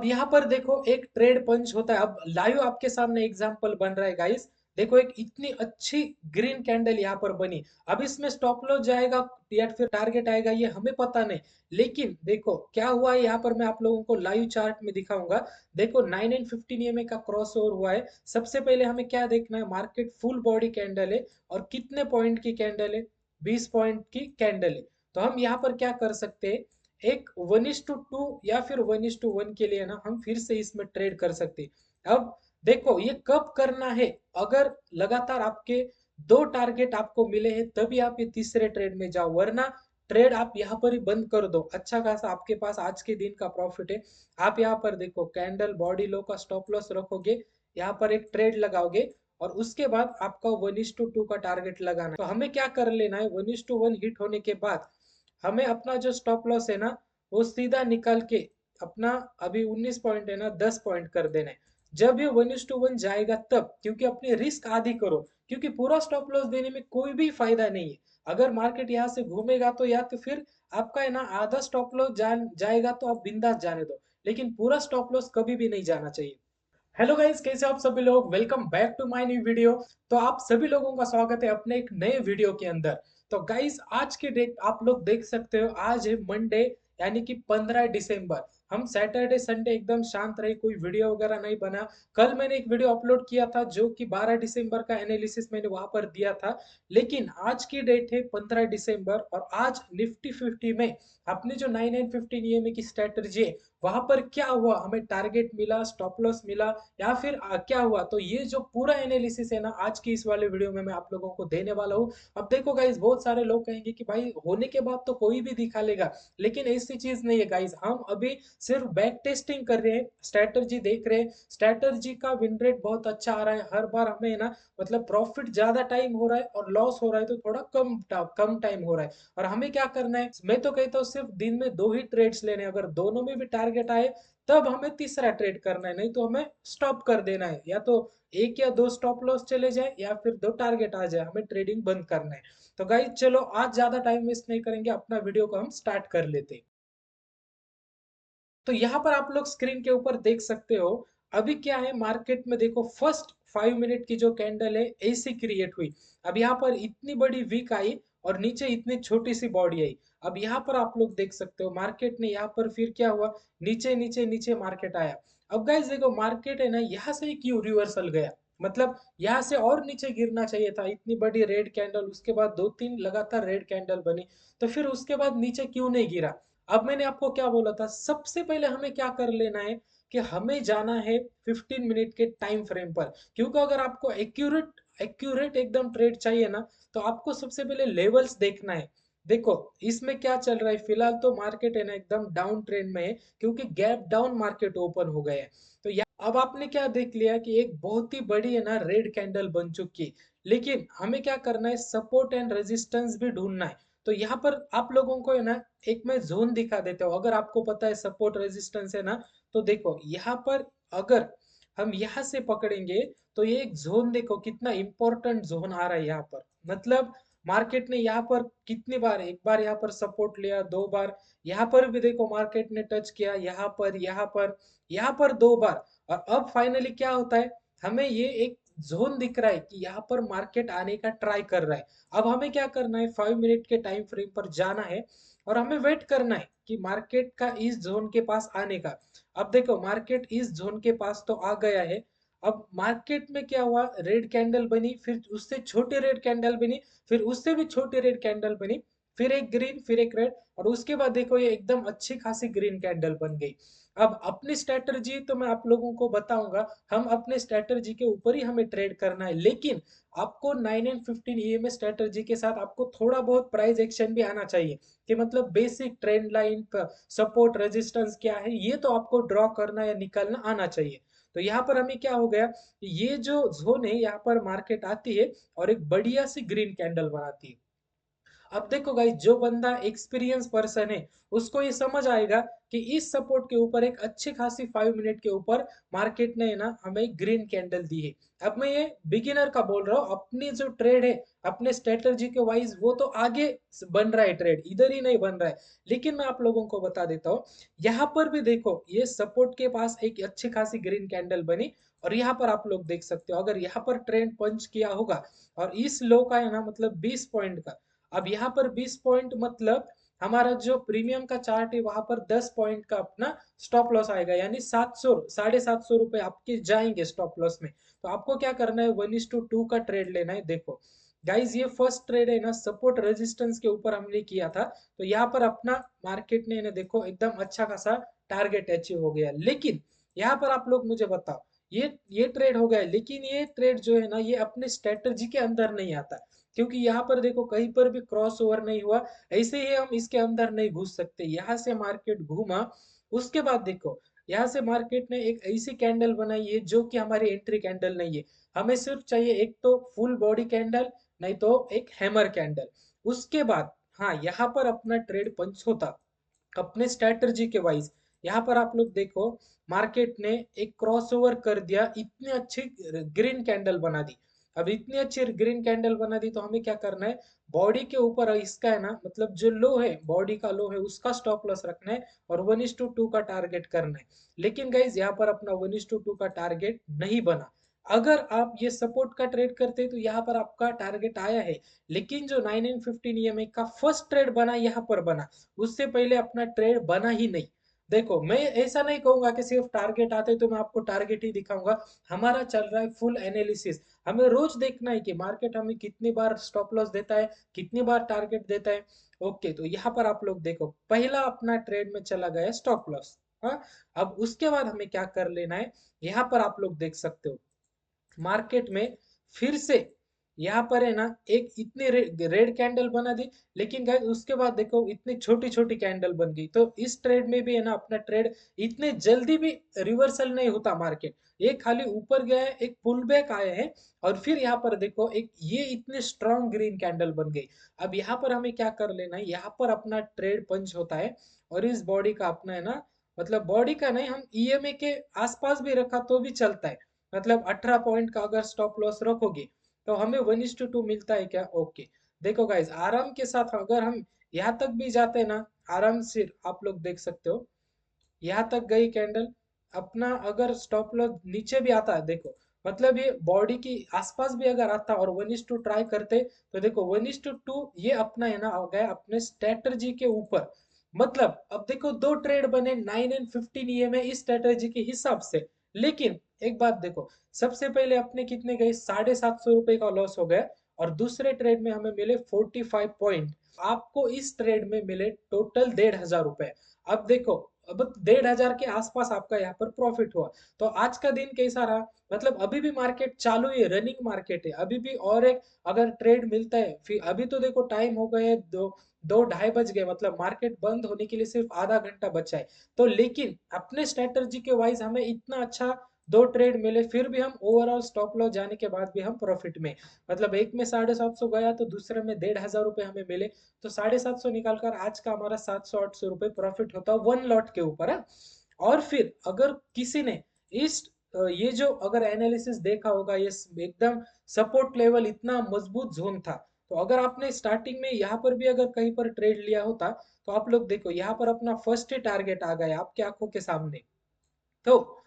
अब यहाँ पर देखो एक ट्रेड पंच होता है। अब लाइव आपके सामने एग्जांपल बन रहा है गाइस। देखो एक इतनी अच्छी ग्रीन कैंडल यहाँ पर बनी। अब इसमें स्टॉप लॉस जाएगा या फिर टारगेट आएगा ये हमें पता नहीं। लेकिन देखो क्या हुआ है यहाँ पर, मैं आप लोगों को लाइव चार्ट में दिखाऊंगा। देखो 9 and 15 EMA का क्रॉस ओवर हुआ है। सबसे पहले हमें क्या देखना है, मार्केट फुल बॉडी कैंडल है और कितने पॉइंट की कैंडल है, 20 पॉइंट की कैंडल है। तो हम यहाँ पर क्या कर सकते हैं, एक 1:2 या फिर 1:1 के लिए ना हम फिर से इसमें ट्रेड कर सकते हैं। अब देखो ये कब करना है, अगर लगातार आपके दो टारगेट आपको मिले हैं तभी आप ये तीसरे ट्रेड में जाओ, वरना ट्रेड आप यहाँ पर ही बंद कर दो। अच्छा खासा आपके पास आज के दिन का प्रॉफिट है। आप यहाँ पर देखो कैंडल बॉडी लो का स्टॉप लॉस रखोगे, यहाँ पर एक ट्रेड लगाओगे और उसके बाद आपका 1:2 का टारगेट लगाना है। तो हमें क्या कर लेना है, 1:1 हिट होने के बाद हमें अपना जो स्टॉप लॉस है ना वो सीधा निकाल के अपना, अभी 19 पॉइंट है ना, 10 पॉइंट कर देना है। जब ये 1:1 जाएगा तब, क्योंकि अपनी रिस्क आधी करो, क्योंकि पूरा स्टॉप लॉस देने में कोई भी फायदा नहीं है। अगर मार्केट यहाँ से घूमेगा तो या तो फिर आपका है ना आधा स्टॉप लॉस जाएगा तो आप बिंदास जाने दो, लेकिन पूरा स्टॉप लॉस कभी भी नहीं जाना चाहिए। हेलो गाइस, कैसे हो आप सभी लोग। Welcome back to my new video. तो आप सभी लोगों का स्वागत है अपने एक नए वीडियो के अंदर। तो गाइस आज की डेट आप लोग देख सकते हो, आज है मंडे यानी कि 15 दिसंबर। हम सैटरडे संडे एकदम शांत रहे, कोई वीडियो वगैरह नहीं बना। कल मैंने एक वीडियो अपलोड किया था जो कि 12 दिसंबर का एनालिसिस मैंने वहां पर दिया था। लेकिन आज की डेट है 15 दिसंबर और आज निफ्टी 50 में अपने जो 9 and 15 EMA की स्ट्रेटजी है वहां पर क्या हुआ, हमें टारगेट मिला, स्टॉप लॉस मिला या फिर क्या हुआ, तो ये जो पूरा एनालिसिस है ना आज की इस वाले वीडियो में मैं आप लोगों को देने वाला हूँ। अब देखो गाइस, बहुत सारे लोग कहेंगे कि भाई होने के बाद तो कोई भी दिखा लेगा, लेकिन ऐसी चीज नहीं है गाइस। हम अभी सिर्फ बैक टेस्टिंग कर रहे हैं, स्ट्रेटजी देख रहे हैं। स्ट्रेटजी का विन रेट बहुत अच्छा आ रहा है, हर बार हमें ना मतलब प्रॉफिट ज्यादा टाइम हो रहा है और लॉस हो रहा है तो थोड़ा कम टाइम हो रहा है। और हमें क्या करना है, मैं तो कहता हूँ सिर्फ दिन में दो ही ट्रेड्स लेने हैं। अगर दोनों में भी टारगेट आए तब हमें तीसरा ट्रेड करना है, नहीं तो हमें स्टॉप कर देना है। या तो एक या दो स्टॉप लॉस चले जाए या फिर दो टारगेट आ जाए, हमें ट्रेडिंग बंद करना है। तो गाइस चलो आज ज्यादा टाइम वेस्ट नहीं करेंगे, अपना वीडियो को हम स्टार्ट कर लेते हैं। तो यहाँ पर आप लोग स्क्रीन के ऊपर देख सकते हो, अभी क्या है मार्केट में देखो, फर्स्ट 5 मिनट की जो कैंडल है ऐसी क्रिएट हुई। अब यहाँ पर इतनी बड़ी वीक आई और नीचे इतनी छोटी सी बॉडी आई। अब यहाँ पर आप लोग देख सकते हो मार्केट ने यहाँ पर फिर क्या हुआ, नीचे नीचे नीचे मार्केट आया। अब गाइस देखो मार्केट है ना यहाँ से क्यों रिवर्सल गया, मतलब यहाँ से और नीचे गिरना चाहिए था। इतनी बड़ी रेड कैंडल, उसके बाद दो तीन लगातार रेड कैंडल बनी, तो फिर उसके बाद नीचे क्यों नहीं गिरा। अब मैंने आपको क्या बोला था, सबसे पहले हमें क्या कर लेना है कि हमें जाना है 15 मिनट के टाइम फ्रेम पर। क्योंकि अगर आपको एक्यूरेट एक्यूरेट एकदम ट्रेड चाहिए ना, तो आपको सबसे पहले लेवल्स देखना है। देखो इसमें क्या चल रहा है, फिलहाल तो मार्केट है ना एकदम डाउन ट्रेंड में है, क्योंकि गैप डाउन मार्केट ओपन हो गया है। तो अब आपने क्या देख लिया कि एक बहुत ही बड़ी है ना रेड कैंडल बन चुकी है। लेकिन हमें क्या करना है, सपोर्ट एंड रेजिस्टेंस भी ढूंढना है। तो यहाँ पर आप लोगों को है ना एक मैं जोन दिखा देता हूँ, अगर आपको पता है सपोर्ट रेजिस्टेंस है ना। तो देखो यहाँ पर अगर हम यहाँ से पकड़ेंगे तो ये एक जोन, देखो कितना इंपॉर्टेंट जोन आ रहा है यहाँ पर। मतलब मार्केट ने यहाँ पर कितनी बार, एक बार यहाँ पर सपोर्ट लिया, दो बार यहाँ पर भी देखो मार्केट ने टच किया, यहाँ पर यहाँ पर यहाँ पर दो बार। और अब फाइनली क्या होता है, हमें ये एक जोन दिख रहा है कि यहाँ पर मार्केट आने का ट्राई कर रहा है। अब हमें क्या करना है, 5 मिनट के टाइम फ्रेम पर जाना है और हमें वेट करना है कि मार्केट का इस जोन के पास आने का। अब देखो मार्केट इस जोन के पास तो आ गया है। अब मार्केट में क्या हुआ, रेड कैंडल बनी, फिर उससे छोटी रेड कैंडल बनी, फिर उससे भी छोटी रेड कैंडल बनी, फिर एक ग्रीन, फिर एक रेड, और उसके बाद देखो ये एकदम अच्छी खासी ग्रीन कैंडल बन गई। अब अपनी स्ट्रेटजी तो मैं आप लोगों को बताऊंगा, हम अपने स्ट्रेटजी के ऊपर ही हमें ट्रेड करना है। लेकिन आपको 9 and 15 EMA स्ट्रेटजी के साथ आपको थोड़ा बहुत प्राइस एक्शन भी आना चाहिए, कि मतलब बेसिक ट्रेंड लाइन पर सपोर्ट रेजिस्टेंस क्या है ये तो आपको ड्रॉ करना या निकालना आना चाहिए। तो यहाँ पर हमें क्या हो गया, ये जो जोन है यहाँ पर मार्केट आती है और एक बढ़िया सी ग्रीन कैंडल बनाती है। अब देखो गाइस, जो बंदा एक्सपीरियंस पर्सन है उसको ये समझ आएगा कि इस सपोर्ट के ऊपर एक अच्छी खासी 5 मिनट के ऊपर मार्केट ने ना हमें ग्रीन कैंडल दी है। अब मैं ये बिगिनर का बोल रहा हूँ, अपनी जो ट्रेड है अपने स्ट्रेटजी के वाइज वो तो आगे बन रहा है, ट्रेड इधर ही नहीं बन रहा है। लेकिन मैं आप लोगों को बता देता हूँ, यहाँ पर भी देखो ये सपोर्ट के पास एक अच्छी खासी ग्रीन कैंडल बनी, और यहाँ पर आप लोग देख सकते हो अगर यहाँ पर ट्रेंड पंच किया होगा और इस लो का है ना मतलब 20 पॉइंट का। अब यहाँ पर 20 पॉइंट मतलब हमारा जो प्रीमियम का चार्ट है वहां पर 10 पॉइंट का अपना स्टॉप लॉस आएगा, यानी 700 750 रुपए आपके जाएंगे स्टॉप लॉस में। तो आपको क्या करना है, 1:2 का ट्रेड लेना है। देखो गाइज, ये फर्स्ट ट्रेड है ना सपोर्ट रेजिस्टेंस के ऊपर हमने किया था, तो यहाँ पर अपना मार्केट ने ना देखो एकदम अच्छा खासा टारगेट अचीव हो गया। लेकिन यहाँ पर आप लोग मुझे बताओ, ये ट्रेड हो गया, लेकिन ये ट्रेड जो है ना ये अपने स्ट्रेटजी के अंदर नहीं आता, क्योंकि यहाँ पर देखो कहीं पर भी क्रॉस ओवर नहीं हुआ। ऐसे ही हम इसके अंदर नहीं घुस सकते। यहाँ से मार्केट घूमा, उसके बाद देखो यहाँ से मार्केट ने एक ऐसी कैंडल बनाई है जो कि हमारी एंट्री कैंडल नहीं है। हमें सिर्फ चाहिए एक तो फुल बॉडी कैंडल, नहीं तो एक हैमर कैंडल। उसके बाद हाँ, यहाँ पर अपना ट्रेड पंच होता अपने स्ट्रेटजी के वाइज। यहाँ पर आप लोग देखो मार्केट ने एक क्रॉसओवर कर दिया, इतनी अच्छी ग्रीन कैंडल बना दी। अब इतनी अच्छी ग्रीन कैंडल बना दी तो हमें क्या करना है, बॉडी के ऊपर इसका है ना मतलब जो लो है, बॉडी का लो है उसका स्टॉप लॉस रखना है और 1:2 का टारगेट करना है। लेकिन गाइज यहाँ पर अपना 1:2 का टारगेट नहीं बना। अगर आप ये सपोर्ट का ट्रेड करते तो यहाँ पर आपका टारगेट आया है, लेकिन जो 9 एंड 15 ईएमए का फर्स्ट ट्रेड बना यहाँ पर बना, उससे पहले अपना ट्रेड बना ही नहीं। देखो मैं ऐसा नहीं कहूंगा कि सिर्फ टारगेट आते तो मैं आपको टारगेट ही दिखाऊंगा। हमारा चल रहा है फुल एनालिसिस। हमें रोज देखना है कि मार्केट हमें कितनी बार स्टॉप लॉस देता है, कितनी बार टारगेट देता है। ओके, तो यहाँ पर आप लोग देखो पहला अपना ट्रेड में चला गया स्टॉप लॉस। हाँ, अब उसके बाद हमें क्या कर लेना है, यहाँ पर आप लोग देख सकते हो मार्केट में फिर से यहाँ पर है ना एक इतनी रेड कैंडल बना दी, लेकिन गाइस उसके बाद देखो इतनी छोटी छोटी कैंडल बन गई। तो इस ट्रेड में भी है ना अपना ट्रेड इतने जल्दी भी रिवर्सल नहीं होता मार्केट। ये खाली ऊपर गया है, एक पुल बैक आया है, और फिर यहाँ पर देखो एक ये इतनी स्ट्रॉन्ग ग्रीन कैंडल बन गई। अब यहाँ पर हमें क्या कर लेना है, यहाँ पर अपना ट्रेड पंच होता है और इस बॉडी का अपना है ना मतलब बॉडी का नहीं, हम ईएमए के आसपास भी रखा तो भी चलता है। मतलब 18 पॉइंट का अगर स्टॉप लॉस रखोगे तो हमें 1:2 मिलता है क्या। ओके, देखो गाइज आराम के साथ अगर हम यहाँ तक भी जाते हैं ना, आराम से आप लोग देख सकते हो यहाँ तक गई कैंडल। अपना अगर स्टॉप लॉस नीचे भी आता है देखो, मतलब ये बॉडी की आसपास भी अगर आता और 1:2 ट्राई करते, तो देखो 1:2 ये अपना है ना आ गया अपने स्ट्रेटजी के ऊपर। मतलब अब देखो दो ट्रेड बने 9 एंड 15 ईएमए इस स्ट्रेटजी के हिसाब से। लेकिन एक बात देखो, सबसे पहले अपने कितने गए, 750 रुपए का लॉस हो गया, और दूसरे ट्रेड में हमें मिले 45 पॉइंट। आपको इस ट्रेड में मिले टोटल 1,500 रुपए। अब देखो अब 1,500 के आसपास आपका यहाँ पर प्रॉफिट हुआ। तो आज का दिन कैसा रहा, मतलब अभी भी मार्केट चालू है, रनिंग मार्केट है अभी भी, और एक अगर ट्रेड मिलता है फिर अभी तो देखो टाइम हो गए दो, 2 ढाई बज गए, मतलब मार्केट बंद होने के लिए सिर्फ आधा घंटा बचा है। तो लेकिन अपने स्ट्रेटजी के वाइज हमें इतना अच्छा दो ट्रेड मिले, फिर भी हम ओवरऑल स्टॉप लॉस जाने के बाद भी हम प्रॉफिट में, मतलब एक में 750 गया तो दूसरे में 1,500 रुपए हमें मिले। तो 750 निकालकर आज का हमारा 700 800 रुपए प्रॉफिट होता है वन लॉट के ऊपर है। और फिर अगर किसी ने इस ये जो अगर एनालिसिस देखा होगा, ये एकदम सपोर्ट लेवल इतना मजबूत जोन था। तो अगर आपने स्टार्टिंग में यहाँ पर भी अगर कहीं पर ट्रेड लिया होता, तो आप लोग देखो यहाँ पर अपना फर्स्ट ही टारगेट आ गया आपके आंखों के सामने। तो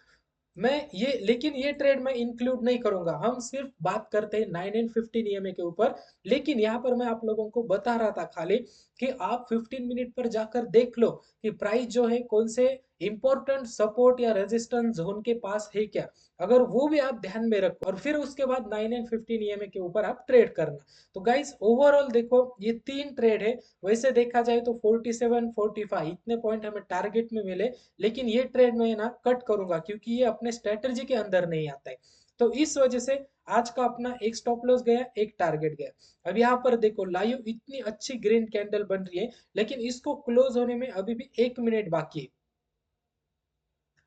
मैं ये लेकिन ये ट्रेड में इंक्लूड नहीं करूंगा, हम सिर्फ बात करते हैं 9 एंड 15 ईएमए के ऊपर। लेकिन यहाँ पर मैं आप लोगों को बता रहा था खाली कि आप 15 मिनट पर जाकर देख लो कि प्राइस जो है कौन से इंपॉर्टेंट सपोर्ट या रेजिस्टेंस जोन के पास है क्या। अगर वो भी आप ध्यान में रखो और फिर उसके बाद 9 एंड 15 ईएमए के ऊपर आप ट्रेड करना। तो गाइस ओवरऑल देखो ये 3 ट्रेड है। वैसे देखा जाए तो 47 45 इतने पॉइंट हमें टारगेट में मिले, लेकिन ये ट्रेड में ना कट करूंगा क्योंकि ये अपने स्ट्रेटजी के अंदर नहीं आता है। तो इस वजह से आज का अपना एक स्टॉप लॉस गया, एक टारगेट गया। अब यहाँ पर देखो लाइव इतनी अच्छी ग्रीन कैंडल बन रही है, लेकिन इसको क्लोज होने में अभी भी 1 मिनट बाकी है।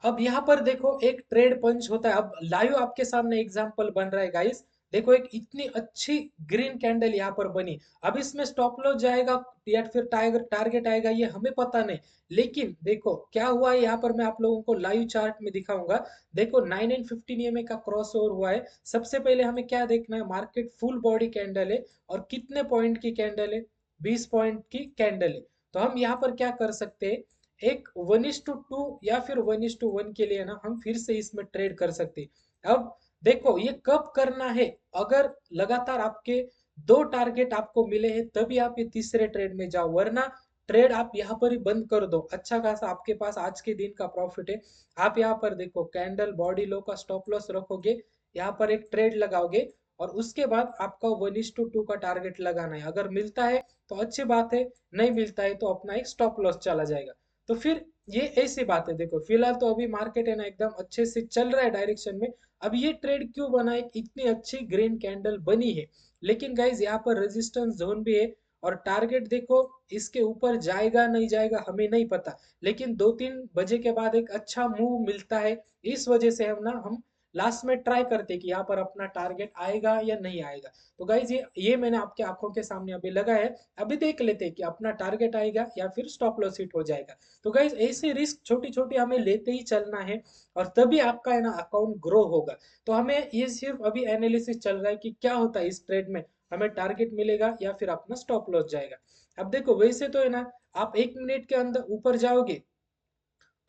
अब यहाँ पर देखो एक ट्रेड पंच होता है, अब लाइव आपके सामने एग्जांपल बन रहा है गाइस। देखो एक इतनी अच्छी ग्रीन कैंडल यहाँ पर बनी। अब इसमें स्टॉप लॉस जाएगा या फिर टाइगर टारगेट आएगा ये हमें पता नहीं। लेकिन देखो क्या हुआ है यहाँ पर, मैं आप लोगों को लाइव चार्ट में दिखाऊंगा। देखो 9 एंड 15 ईएमए का क्रॉस ओवर हुआ है। सबसे पहले हमें क्या देखना है, मार्केट फुल बॉडी कैंडल है और कितने पॉइंट की कैंडल है, 20 पॉइंट की कैंडल है। तो हम यहाँ पर क्या कर सकते हैं, एक 1:2 या फिर 1:1 के लिए ना हम फिर से इसमें ट्रेड कर सकते हैं। अब देखो ये कब करना है, अगर लगातार आपके दो टारगेट आपको मिले हैं तभी आप ये तीसरे ट्रेड में जाओ, वरना ट्रेड आप यहाँ पर ही बंद कर दो। अच्छा खासा आपके पास आज के दिन का प्रॉफिट है। आप यहाँ पर देखो कैंडल बॉडी लो का स्टॉप लॉस रखोगे, यहाँ पर एक ट्रेड लगाओगे और उसके बाद आपका 1:2 का टारगेट लगाना है। अगर मिलता है तो अच्छी बात है, नहीं मिलता है तो अपना एक स्टॉप लॉस चला जाएगा। तो फिर ये ऐसी बात है। देखो फिलहाल तो अभी मार्केट है ना एकदम अच्छे से चल रहा है डायरेक्शन में। अब ये ट्रेड क्यों बना, एक इतनी अच्छी ग्रीन कैंडल बनी है, लेकिन गाइज यहाँ पर रेजिस्टेंस जोन भी है और टारगेट देखो इसके ऊपर जाएगा नहीं जाएगा हमें नहीं पता। लेकिन 2-3 बजे के बाद एक अच्छा मूव मिलता है, इस वजह से हम लास्ट में ट्राई करते हैं कि यहाँ पर अपना टारगेट आएगा या नहीं आएगा। तो गाइज ये मैंने आपके आंखों के सामने अभी लगाया है। अभी देख लेते हैं कि अपना टारगेट आएगा या फिर स्टॉप लॉस हिट हो जाएगा। तो गाइज ऐसे रिस्क छोटी छोटी हमें लेते ही चलना है और तभी आपका है ना अकाउंट ग्रो होगा। तो हमें ये सिर्फ अभी एनालिसिस चल रहा है कि क्या होता है इस ट्रेड में, हमें टारगेट मिलेगा या फिर अपना स्टॉप लॉस जाएगा। अब देखो वैसे तो है ना, आप 1 मिनट के अंदर ऊपर जाओगे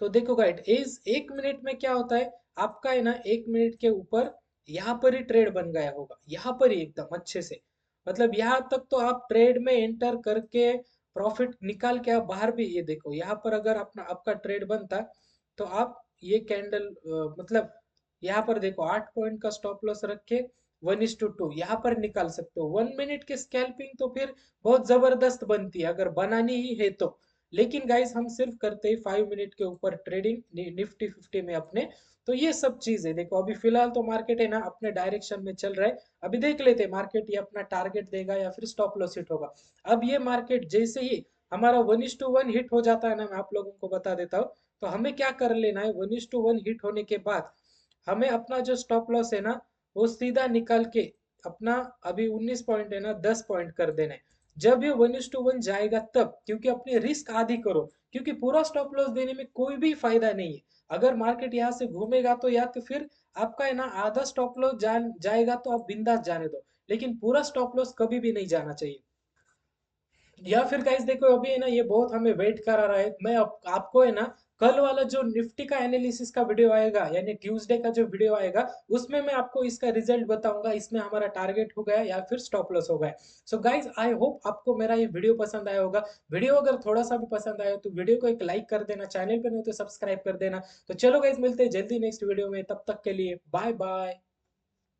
तो देखो गाइड इस 1 मिनट में क्या होता है, आपका है ना 1 मिनट के ऊपर यहाँ पर ही ट्रेड बन गया होगा, यहाँ पर ही एकदम अच्छे से। मतलब यहाँ तक तो आप ट्रेड में एंटर करके प्रॉफिट निकाल के आप बाहर भी, ये देखो यहाँ पर अगर अपना आपका ट्रेड बनता तो आप ये कैंडल मतलब यहाँ पर देखो 8 पॉइंट का स्टॉप लॉस रख के 1:2 यहाँ पर निकाल सकते हो। 1 मिनट के स्कैल्पिंग तो फिर बहुत जबरदस्त बनती है अगर बनानी ही है तो। लेकिन गाइस हम सिर्फ करते हैं 5 मिनट के ऊपर ट्रेडिंग निफ्टी 50 में अपने। तो ये सब चीज है। देखो अभी फिलहाल तो मार्केट है ना अपने डायरेक्शन में चल रहा है। अभी देख लेते हैं मार्केट ये अपना टारगेट देगा या फिर स्टॉप लॉस हिट होगा। अब ये मार्केट जैसे ही हमारा 1:1 हिट हो जाता है ना, मैं आप लोगों को बता देता हूँ। तो हमें क्या कर लेना है, 1:1 हिट होने के बाद हमें अपना जो स्टॉप लॉस है ना वो सीधा निकाल के अपना, अभी 19 पॉइंट है ना 10 पॉइंट कर देना है। जब ये 1:1 जाएगा तब, क्योंकि अपनी रिस्क आधी करो, क्योंकि पूरा स्टॉप लॉस देने में कोई भी फायदा नहीं है। अगर मार्केट यहाँ से घूमेगा तो या तो फिर आपका है ना आधा स्टॉप लॉस जाएगा तो आप बिंदास जाने दो, लेकिन पूरा स्टॉप लॉस कभी भी नहीं जाना चाहिए। या फिर गाइस देखो अभी है ना ये बहुत हमें वेट करा रहा है। मैं आपको है ना कल वाला जो निफ्टी का एनालिसिस का वीडियो आएगा यानी ट्यूसडे का जो वीडियो आएगा उसमें मैं आपको इसका रिजल्ट बताऊंगा, इसमें हमारा टारगेट हो गया या फिर स्टॉप लॉस हो गया। सो गाइस आई होप आपको मेरा ये वीडियो पसंद आया होगा। वीडियो अगर थोड़ा सा भी पसंद आया तो वीडियो को एक लाइक कर देना, चैनल पे नहीं तो सब्सक्राइब कर देना। तो चलो गाइस मिलते हैं जल्दी नेक्स्ट वीडियो में, तब तक के लिए बाय बाय।